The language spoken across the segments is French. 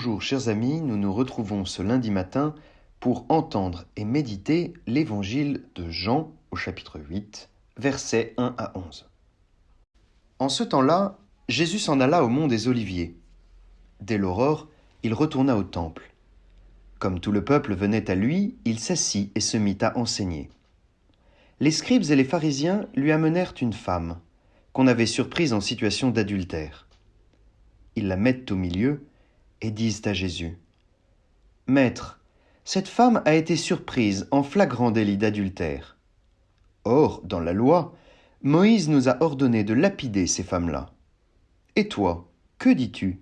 Bonjour chers amis, nous nous retrouvons ce lundi matin pour entendre et méditer l'évangile de Jean au chapitre 8, versets 1 à 11. En ce temps-là, Jésus s'en alla au mont des Oliviers. Dès l'aurore, il retourna au temple. Comme tout le peuple venait à lui, il s'assit et se mit à enseigner. Les scribes et les pharisiens lui amenèrent une femme, qu'on avait surprise en situation d'adultère. Ils la mettent au milieu et disent à Jésus : « Maître, cette femme a été surprise en flagrant délit d'adultère. Or, dans la loi, Moïse nous a ordonné de lapider ces femmes-là. Et toi, que dis-tu »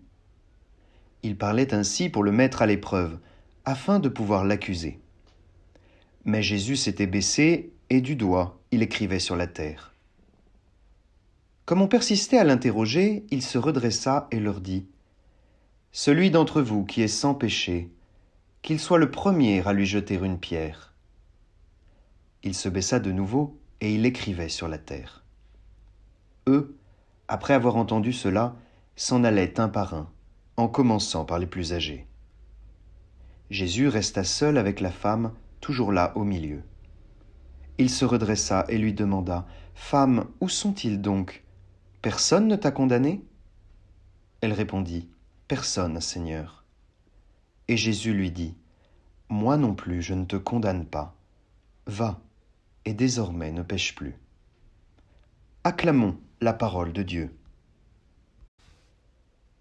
Il parlait ainsi pour le mettre à l'épreuve, afin de pouvoir l'accuser. Mais Jésus s'était baissé et du doigt, il écrivait sur la terre. Comme on persistait à l'interroger, il se redressa et leur dit : « Celui d'entre vous qui est sans péché, qu'il soit le premier à lui jeter une pierre. » Il se baissa de nouveau et il écrivait sur la terre. Eux, après avoir entendu cela, s'en allaient un par un, en commençant par les plus âgés. Jésus resta seul avec la femme, toujours là au milieu. Il se redressa et lui demanda : « Femme, où sont-ils donc ? Personne ne t'a condamné ?» Elle répondit : « Personne, Seigneur. » Et Jésus lui dit : « Moi non plus, je ne te condamne pas. Va, et désormais ne pêche plus. » Acclamons la parole de Dieu.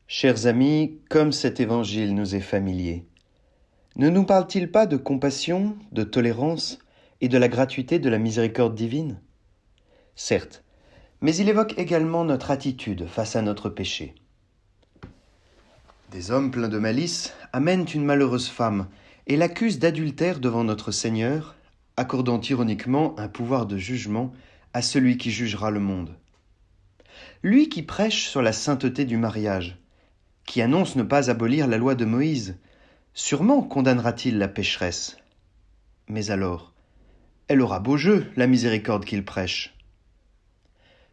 Chers amis, comme cet évangile nous est familier, ne nous parle-t-il pas de compassion, de tolérance et de la gratuité de la miséricorde divine ? Certes, mais il évoque également notre attitude face à notre péché. Des hommes pleins de malice amènent une malheureuse femme et l'accusent d'adultère devant notre Seigneur, accordant ironiquement un pouvoir de jugement à celui qui jugera le monde. Lui qui prêche sur la sainteté du mariage, qui annonce ne pas abolir la loi de Moïse, sûrement condamnera-t-il la pécheresse. Mais alors, elle aura beau jeu, la miséricorde qu'il prêche.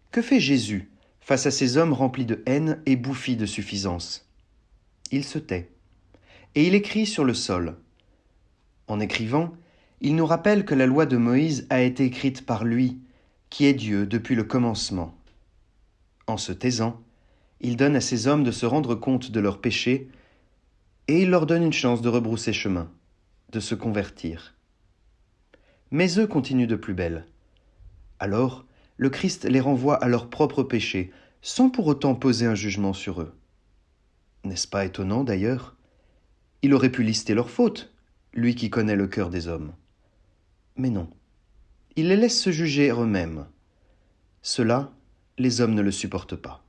Que fait Jésus face à ces hommes remplis de haine et bouffis de suffisance ? Il se tait, et il écrit sur le sol. En écrivant, il nous rappelle que la loi de Moïse a été écrite par lui, qui est Dieu depuis le commencement. En se taisant, il donne à ces hommes de se rendre compte de leurs péchés, et il leur donne une chance de rebrousser chemin, de se convertir. Mais eux continuent de plus belle. Alors, le Christ les renvoie à leurs propres péchés, sans pour autant poser un jugement sur eux. N'est-ce pas étonnant d'ailleurs ? Il aurait pu lister leurs fautes, lui qui connaît le cœur des hommes. Mais non, il les laisse se juger eux-mêmes. Cela, les hommes ne le supportent pas.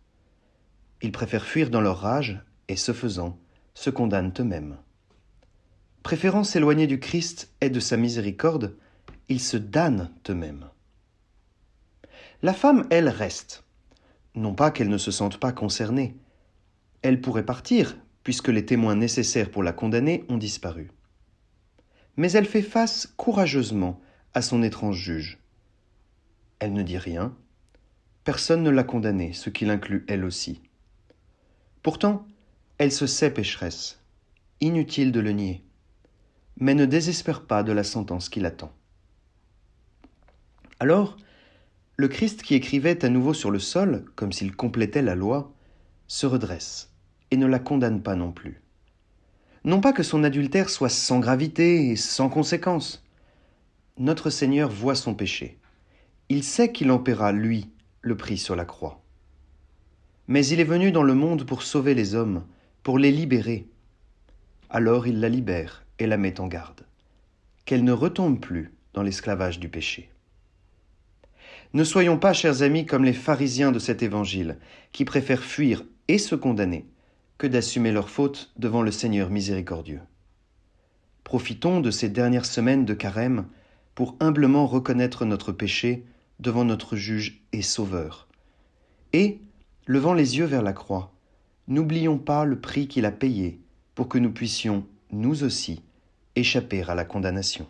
Ils préfèrent fuir dans leur rage et, ce faisant, se condamnent eux-mêmes. Préférant s'éloigner du Christ et de sa miséricorde, ils se damnent eux-mêmes. La femme, elle, reste. Non pas qu'elle ne se sente pas concernée. Elle pourrait partir, puisque les témoins nécessaires pour la condamner ont disparu. Mais elle fait face courageusement à son étrange juge. Elle ne dit rien. Personne ne l'a condamnée, ce qui l'inclut elle aussi. Pourtant, elle se sait pécheresse. Inutile de le nier. Mais ne désespère pas de la sentence qui l'attend. Alors, le Christ qui écrivait à nouveau sur le sol, comme s'il complétait la loi, se redresse et ne la condamne pas non plus. Non pas que son adultère soit sans gravité et sans conséquence. Notre Seigneur voit son péché. Il sait qu'il en paiera, lui, le prix sur la croix. Mais il est venu dans le monde pour sauver les hommes, pour les libérer. Alors il la libère et la met en garde, qu'elle ne retombe plus dans l'esclavage du péché. Ne soyons pas, chers amis, comme les pharisiens de cet évangile, qui préfèrent fuir et se condamner, que d'assumer leurs fautes devant le Seigneur miséricordieux. Profitons de ces dernières semaines de carême pour humblement reconnaître notre péché devant notre juge et sauveur. Et, levant les yeux vers la croix, n'oublions pas le prix qu'il a payé pour que nous puissions, nous aussi, échapper à la condamnation.